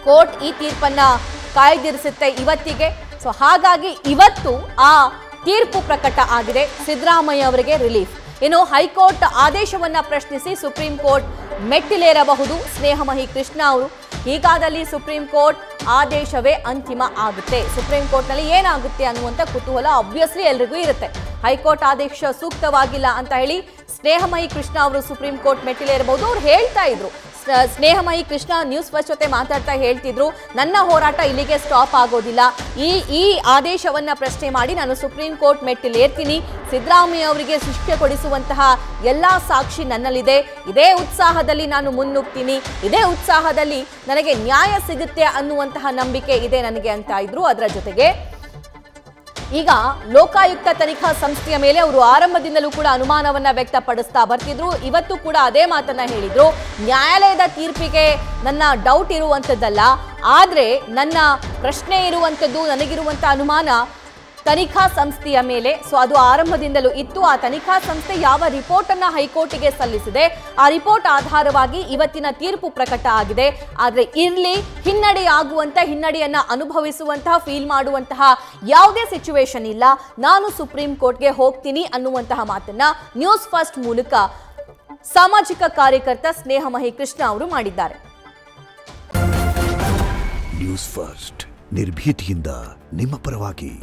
Court ಈ ತೀರ್ಪನ್ನ ಕಾಯ್ದಿರಿಸುತ್ತೆ ಇವತ್ತಿಗೆ. So ಹಾಗಾಗಿ ಇವತ್ತು ಆ ತೀರ್ಪು ಪ್ರಕಟ ಆಗಿದೆ. ಸಿದ್ದರಾಮಯ್ಯ ಅವರಿಗೆ ರಿಲೀಫ್. ಇನ್ನು ಹೈಕೋರ್ಟ್ ಆದೇಶವನ್ನ ಪ್ರಶ್ನಿಸಿ ಸುಪ್ರೀಂ ಕೋರ್ಟ್ ಮೆಟ್ಟಿಲೇರಬಹುದು ಸ್ನೇಹಮಯಿ ಕೃಷ್ಣ ಅವರು. ಹೀಗಾದಲ್ಲಿ ಸುಪ್ರೀಂ ಕೋರ್ಟ್ ಆದೇಶವೇ ಅಂತಿಮ ಆಗುತ್ತೆ. ಸುಪ್ರೀಂ ಕೋರ್ಟ್ನಲ್ಲಿ ಏನಾಗುತ್ತೆ ಅನ್ನುವಂಥ ಕುತೂಹಲ ಆಬ್ವಿಯಸ್ಲಿ ಎಲ್ರಿಗೂ ಇರುತ್ತೆ. ಹೈಕೋರ್ಟ್ ಆದೇಶ ಸೂಕ್ತವಾಗಿಲ್ಲ ಅಂತ ಹೇಳಿ ಸ್ನೇಹಮಯಿ ಕೃಷ್ಣ ಅವರು ಸುಪ್ರೀಂ ಕೋರ್ಟ್ ಮೆಟ್ಟಿಲೇರಬಹುದು. ಅವ್ರು ಹೇಳ್ತಾ ಇದ್ರು, ಸ್ನೇಹಮಯಿ ಕೃಷ್ಣ ನ್ಯೂಸ್ ಫಸ್ಟ್ ಜೊತೆ ಮಾತಾಡ್ತಾ ಹೇಳ್ತಿದ್ರು, ನನ್ನ ಹೋರಾಟ ಇಲ್ಲಿಗೆ ಸ್ಟಾಪ್ ಆಗೋದಿಲ್ಲ. ಈ ಆದೇಶವನ್ನ ಪ್ರಶ್ನೆ ಮಾಡಿ ನಾನು ಸುಪ್ರೀಂ ಕೋರ್ಟ್ ಮೆಟ್ಟಿಲೇರ್ತೀನಿ. ಸಿದ್ದರಾಮಯ್ಯ ಅವರಿಗೆ ಶಿಕ್ಷೆ ಕೊಡಿಸುವಂತಹ ಎಲ್ಲಾ ಸಾಕ್ಷಿ ನನ್ನಲ್ಲಿದೆ. ಇದೇ ಉತ್ಸಾಹದಲ್ಲಿ ನಾನು ಮುನ್ನುಗ್ತೀನಿ. ಇದೇ ಉತ್ಸಾಹದಲ್ಲಿ ನನಗೆ ನ್ಯಾಯ ಸಿಗುತ್ತೆ ಅನ್ನುವಂತಹ ನಂಬಿಕೆ ಇದೆ ನನಗೆ ಅಂತ ಇದ್ರು. ಅದರ ಜೊತೆಗೆ ಈಗ ಲೋಕಾಯುಕ್ತ ತನಿಖಾ ಸಂಸ್ಥೆಯ ಮೇಲೆ ಅವರು ಆರಂಭದಿಂದಲೂ ಕೂಡ ಅನುಮಾನವನ್ನ ವ್ಯಕ್ತಪಡಿಸ್ತಾ ಬರ್ತಿದ್ರು. ಇವತ್ತು ಕೂಡ ಅದೇ ಮಾತನ್ನ ಹೇಳಿದ್ರು. ನ್ಯಾಯಾಲಯದ ತೀರ್ಪಿಗೆ ನನ್ನ ಡೌಟ್ ಇರುವಂಥದ್ದಲ್ಲ, ಆದ್ರೆ ನನ್ನ ಪ್ರಶ್ನೆ ಇರುವಂಥದ್ದು, ನನಗಿರುವಂಥ ಅನುಮಾನ ತನಿಖಾ ಸಂಸ್ಥೆಯ ಮೇಲೆ. ಸೊ ಅದು ಆರಂಭದಿಂದಲೂ ಇತ್ತು. ಆ ತನಿಖಾ ಸಂಸ್ಥೆ ಯಾವ ರಿಪೋರ್ಟ್ ಅನ್ನ ಹೈಕೋರ್ಟ್ಗೆ ಸಲ್ಲಿಸಿದೆ, ಆ ರಿಪೋರ್ಟ್ ಆಧಾರವಾಗಿ ಇವತ್ತಿನ ತೀರ್ಪು ಪ್ರಕಟ ಆಗಿದೆ. ಆದ್ರೆ ಇರ್ಲಿ, ಹಿನ್ನಡೆಯನ್ನ ಅನುಭವಿಸುವಂತಹ, ಫೀಲ್ ಮಾಡುವಂತಹ ಯಾವುದೇ ಸಿಚುವೇಶನ್ ಇಲ್ಲ. ನಾನು ಸುಪ್ರೀಂ ಕೋರ್ಟ್ಗೆ ಹೋಗ್ತೀನಿ ಅನ್ನುವಂತಹ ಮಾತನ್ನ ನ್ಯೂಸ್ ಫಸ್ಟ್ ಮೂಲಕ ಸಾಮಾಜಿಕ ಕಾರ್ಯಕರ್ತ ಸ್ನೇಹಮಯಿ ಕೃಷ್ಣ ಅವರು ಮಾಡಿದ್ದಾರೆ. ನ್ಯೂಸ್ ಫಸ್ಟ್ ನಿರ್ಭೀತಿಯಿಂದ ನಿಮ್ಮ ಪರವಾಗಿ.